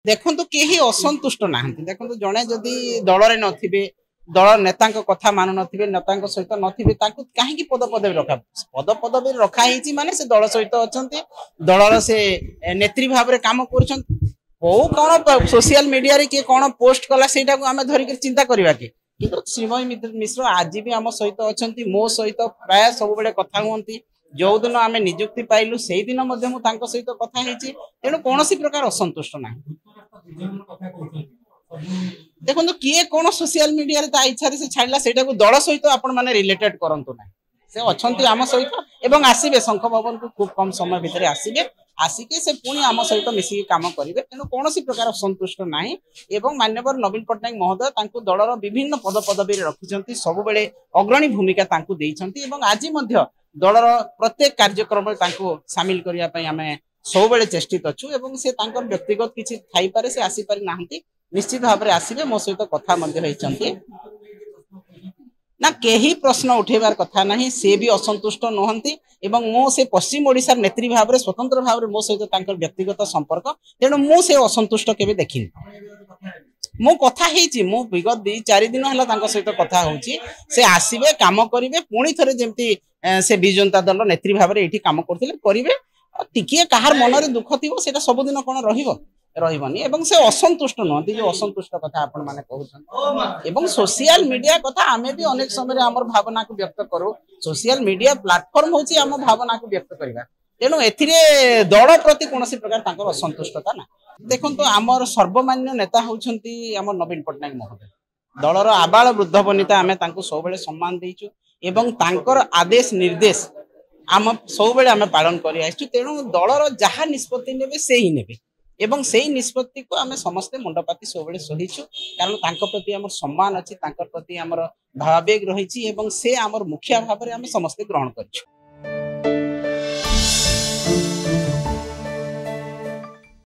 देखो केही असंतुष्ट ना देखो जड़े जदि दल नथिबे दल नेता कथा मानु नथिबे नेता सहित नथिबे ताकू कहीं पद पदवी रखा पद पदवी रखा ही माने से दल सहित अच्छा दलर से नेत्री भाव में काम कर कौन सोशल मीडिया रे किए कौन पोस्ट कला से आम धरिक चिंता करवा कि श्रीमय मिश्र आज भी आम सहित अच्छा मो सहित प्राय सब बेले कथा हुंती जो दिन आम निजुक्ति पाइलु से दिन सहित कथा तेणु कौन प्रकार असंतुष्ट ना देखो किए कौन सोशल मीडिया ता इच्छा से छाड़ा से दल सहित आपण मैंने रिलेटेड करंतु ना से अच्छा आम सहित एवं आसबे शंख भवन को खूब कम समय भितर आसबे आसिके से पुणी आम सहित मिसिक काम करेंगे तेणु कौन प्रकार असंतुष्ट ना एवं मान्यवर नवीन पट्टनायक महोदय दलर विभिन्न पद पदवी रखिंट सब बेले अग्रणी भूमिका आज दलर प्रत्येक कार्यक्रम सामिल करने आम सब बेले चेष्टित अच्छु एवं से व्यक्तिगत किसी थाई पारे से आसी पारि नाहंती निश्चित भाव में आसबे मो सहित कथा ना केही प्रश्न उठेबार कथा नहीं से भी असंतुष्ट नहंती एवं मो से पश्चिम ओडिशा नेत्री भाव में स्वतंत्र भाव में मो सहित व्यक्तिगत संपर्क तेणु मु से असंतुष्ट केबे देखिनी मो कथा हेची मो विगत 2-4 दिन है सहित कथा होची से आसबे काम करेंगे पुणी थे जमती से विजु जनता दल नेत्री भाव में ये काम करेंगे टिके कहार मन में दुख थी से सबुदिन कौन रही एवं से असंतुष्ट नुहति जो असंतुष्ट कथा आपण माने कहउछन एवं सोशल मीडिया कथा आमे भी अनेक समय हमर भावना को व्यक्त करू सोशल मीडिया प्लेटफॉर्म होची हम भावना को व्यक्त करबा तेणु एथिरे दल प्रति कोनोसी प्रकार तांकर असंतुष्टता ना देखो तो आमर सर्वमान्य नेता होउछंती हमर नवीन पट्टनायक महोदय दलर आबाल वृद्ध वनिता आमे तांको सब बेले सम्मान देइछु एवं तांकर आदेश निर्देश आम सब बेले आमे पालन करि आइछु तेणु दलर जहा निष्पत्ति नेबे से ही नेबे एवं से निष्पत्ति को आम समस्ते मुंडपाती सब बेले सहीचु कारण तांको प्रति आमर सम्मान अछि तांकर प्रति आमर भावावेग रही से आमर मुखिया भाव में आम समस्ते ग्रहण करिछु।